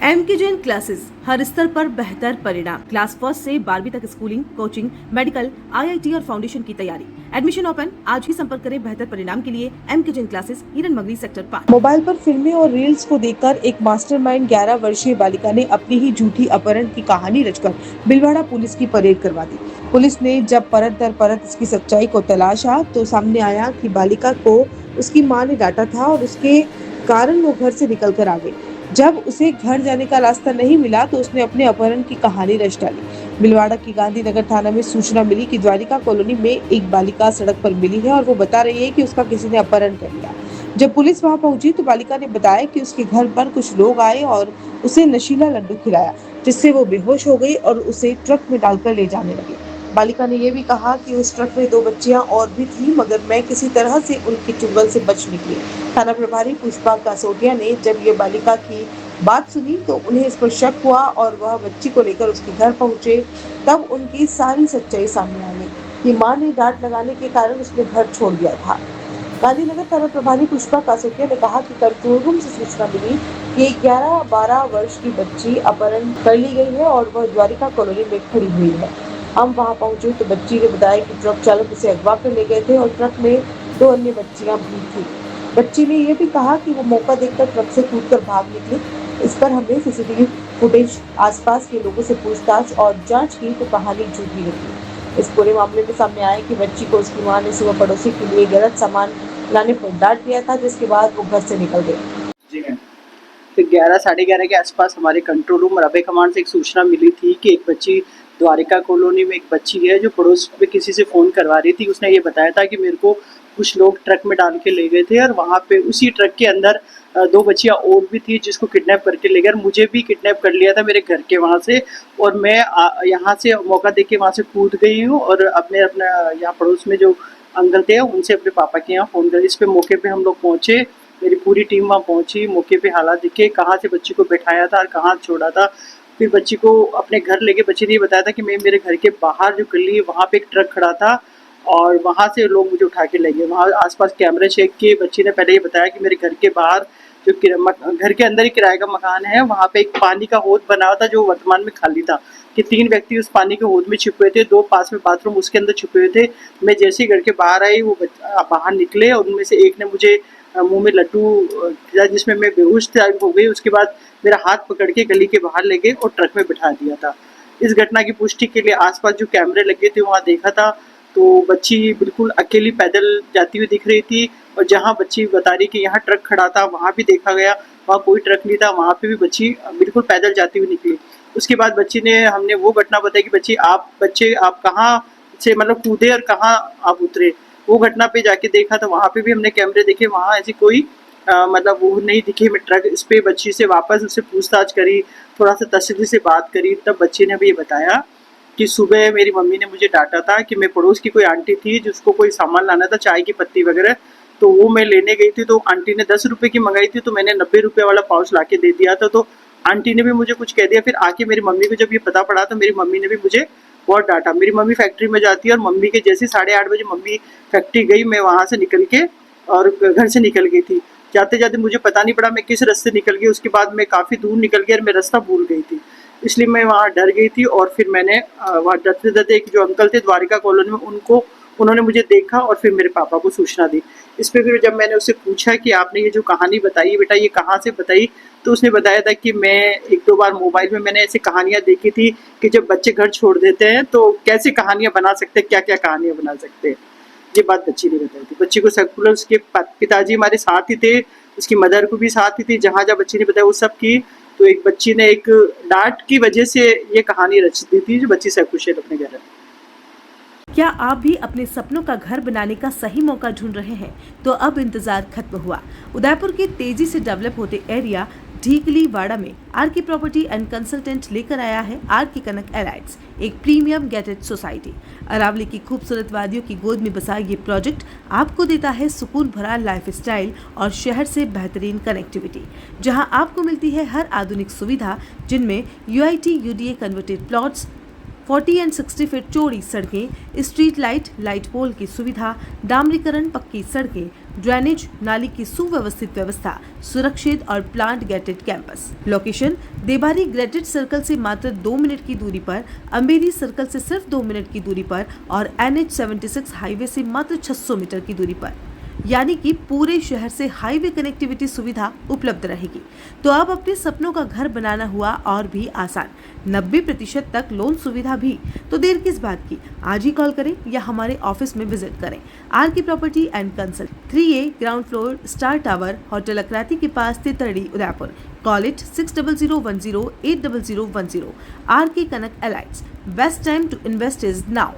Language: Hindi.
एमके जैन क्लासेस हर स्तर पर बेहतर परिणाम। क्लास फर्स्ट से 12वीं तक स्कूलिंग, कोचिंग, मेडिकल, आईआईटी और फाउंडेशन की तैयारी। Admission open. आज ही संपर्क करें बेहतर परिणाम के लिए MK Jain classes, Hiranmagri sector 5। Mobile पर फिल्में और रील्स को देखकर एक मास्टरमाइंड 11 वर्षीय बालिका ने अपनी ही झूठी अपहरण की कहानी रचकर भीलवाड़ा पुलिस की परेड करवा दी। पुलिस ने जब परत दर परत इसकी सच्चाई को तलाशा तो सामने आया कि बालिका को उसकी मां ने डांटा था और उसके कारण वो घर से निकल कर आ गई। जब उसे घर जाने का रास्ता नहीं मिला तो उसने अपने अपहरण की कहानी रच डाली। भीलवाड़ा की गांधीनगर थाना में सूचना मिली कि द्वारिका कॉलोनी में एक बालिका सड़क पर मिली है और वो बता रही है कि उसका किसी ने अपहरण कर लिया। जब पुलिस वहां पहुंची तो बालिका ने बताया कि उसके घर पर कुछ लोग आए और उसे नशीला लड्डू खिलाया, जिससे वो बेहोश हो गई और उसे ट्रक में डालकर ले जाने लगे। बालिका ने यह भी कहा कि उस ट्रक में 2 बच्चियां और भी थी, मगर मैं किसी तरह से उनके चुंगल से बच निकली। थाना प्रभारी पुष्पा कासोटिया ने जब ये बालिका की बात सुनी तो उन्हें इस पर शक हुआ और वह बच्ची को लेकर उसके घर पहुंचे। तब उनकी सारी सच्चाई सामने आ गई कि मां ने डांट लगाने के कारण उसने घर छोड़ दिया था। गांधीनगर थाना प्रभारी पुष्पा कासोटिया ने कहा कि कंट्रोल रूम से सूचना मिली कि 11-12 वर्ष की बच्ची अपहरण कर ली गई है और वह द्वारिका कॉलोनी में खड़ी हुई है। हम वहां पहुंचे तो बच्ची ने बताया कि ट्रक चालक उसे अगवा कर ले गए थे और ट्रक में 2 अन्य बच्चियां भी थी। बच्ची ने यह भी कहा कि वो मौका देखकर ट्रक से कूदकर भाग निकली। इस पर हमने सीसीटीवी फुटेज, आसपास के लोगों से पूछताछ और जांच की तो कहानी झूठी निकली। इस पूरे मामले में सामने आया कि बच्ची को उसकी मां ने सुबह पड़ोसी के लिए गलत सामान लाने पर डांट दिया था, जिसके बाद वो घर से निकल गए। जी मैम। फिर 11 साढ़े 11 के आसपास हमारे कंट्रोल रूम रबे कमांड से एक सूचना मिली थी कि एक बच्ची द्वारिका कॉलोनी में एक बच्ची है जो पड़ोस में किसी से फ़ोन करवा रही थी। उसने ये बताया था कि मेरे को कुछ लोग ट्रक में डाल के ले गए थे और वहाँ पे उसी ट्रक के अंदर 2 बच्चियाँ और भी थी जिसको किडनैप करके ले गए। मुझे भी किडनैप कर लिया था मेरे घर के वहाँ से और मैं यहाँ से मौका देख के वहाँ से कूद गई हूँ और अब मैं अपना यहाँ पड़ोस में जो अंकल थे उनसे अपने पापा के यहाँ फ़ोन कर। इस पे मौके पे हम लोग पहुँचे, मेरी पूरी टीम वहाँ पहुँची, मौके पे हालात देखे, कहाँ से बच्ची को बैठाया था और कहाँ छोड़ा था। फिर बच्ची को अपने घर लेके बच्ची ने ये बताया था कि मैं मेरे घर के बाहर जो गली है वहाँ पे एक ट्रक खड़ा था और वहाँ से लोग मुझे उठा के ले गए। वहाँ आसपास कैमरे चेक किए। बच्ची ने पहले ये बताया कि मेरे घर के बाहर जो घर के अंदर ही किराए का मकान है वहाँ पे एक पानी का हौद बना हुआ था जो वर्तमान में खाली था, कि 3 व्यक्ति उस पानी के हौद में छुपे थे, 2 पास में बाथरूम उसके अंदर छुपे हुए थे। मैं जैसे ही घर के बाहर आई वो बाहर निकले और उनमें से एक ने मुझे मुंह में लड्डू खिलाया जिसमें मैं बेहोश हो गई। उसके बाद मेरा हाथ पकड़ के गली के बाहर ले गए और ट्रक में बिठा दिया था। इस घटना की पुष्टि के लिए आसपास जो कैमरे लगे थे वहाँ देखा था तो बच्ची बिल्कुल अकेली पैदल जाती हुई दिख रही थी और जहाँ बच्ची बता रही कि यहाँ ट्रक खड़ा था वहाँ भी देखा गया, वहाँ कोई ट्रक नहीं था, वहाँ पे भी बच्ची बिल्कुल पैदल जाती हुई निकली। उसके बाद बच्ची ने हमने वो घटना बताई कि बच्चे आप कहाँ से मतलब कूदे और कहाँ आप उतरे। वो घटना पे जाके देखा तो वहाँ पे भी हमने कैमरे देखे, वहाँ ऐसी कोई मतलब वो नहीं दिखी हमें ट्रक। इस पे बच्ची से वापस उससे पूछताछ करी, थोड़ा सा तसल्ली से बात करी, तब बच्ची ने भी ये बताया कि सुबह मेरी मम्मी ने मुझे डांटा था कि मैं पड़ोस की कोई आंटी थी जिसको कोई सामान लाना था, चाय की पत्ती वगैरह, तो वो मैं लेने गई थी तो आंटी ने 10 रुपए की मंगाई थी तो मैंने 90 रुपए वाला पाउच ला के दे दिया था। तो आंटी ने भी मुझे कुछ कह दिया। फिर आके मेरी मम्मी को जब ये पता पड़ा तो मेरी मम्मी ने भी मुझे बहुत डांटा। मेरी मम्मी फैक्ट्री में जाती है और मम्मी के जैसे 8:30 बजे मम्मी फैक्ट्री गई, मैं वहाँ से निकल के और घर से निकल गई थी। जाते जाते मुझे पता नहीं पड़ा मैं किस रास्ते निकल गई। उसके बाद मैं काफ़ी दूर निकल गई और मैं रास्ता भूल गई थी, इसलिए मैं वहाँ डर गई थी। और फिर मैंने वहाँ डरते डरते एक जो अंकल थे द्वारिका कॉलोनी में उन्होंने मुझे देखा और फिर मेरे पापा को सूचना दी। इस पे फिर जब मैंने उससे पूछा कि आपने ये जो कहानी बताई बेटा ये कहाँ से बताई, तो उसने बताया था कि मैं 1-2 बार मोबाइल में मैंने ऐसी कहानियाँ देखी थी कि जब बच्चे घर छोड़ देते हैं तो कैसे कहानियाँ बना सकते हैं, क्या क्या कहानियाँ बना सकते हैं। ये बात बच्ची ने बताई थी। बच्ची को सर्कुलर उसके पिताजी हमारे साथ ही थे, उसकी मदर को भी साथ ही थी, जहाँ जहाँ बच्ची ने बताया वो सब की। तो एक बच्ची ने एक डांट की वजह से ये कहानी रच दी थी जो बच्ची सकुशल अपने घर है। क्या आप भी अपने सपनों का घर बनाने का सही मौका ढूंढ रहे हैं? तो अब इंतजार खत्म हुआ। उदयपुर के तेजी से डेवलप होते एरिया ढीकलीवाड़ा में आर के प्रॉपर्टी एंड कंसल्टेंट लेकर आया है आर के कनक एलाइट्स, एक प्रीमियम गेटेड सोसाइटी। अरावली की खूबसूरत वादियों की गोद में बसा ये प्रोजेक्ट आपको देता है सुकून भरा लाइफस्टाइल और शहर से बेहतरीन कनेक्टिविटी, जहां आपको मिलती है हर आधुनिक सुविधा, जिनमें UIT UDA converted plots, 40 and 60 feet चौड़ी सड़कें, स्ट्रीट लाइट, लाइट पोल की सुविधा, डामरीकरण, पक्की सड़कें, ड्रेनेज, नाली की सुव्यवस्थित व्यवस्था, सुरक्षित और plant gated campus. Location Debari greater circle से मात्र 2 मिनट की दूरी पर, अम्बेरी सर्कल से सिर्फ 2 मिनट की दूरी पर और NH76 हाईवे से मात्र 600 मीटर की दूरी पर, यानी कि पूरे शहर से हाईवे कनेक्टिविटी सुविधा उपलब्ध रहेगी। तो अब अपने सपनों का घर बनाना हुआ और भी आसान, 90% तक लोन सुविधा भी। तो देर किस बात की, आज ही कॉल करें या हमारे ऑफिस में विजिट करें। R K property and consult, 3A ground floor, star tower, hotel Aakriti के पास, Titardi, Udaipur. Call it 6010 80010। R.K. Kanak Alliance. Best time to invest is now.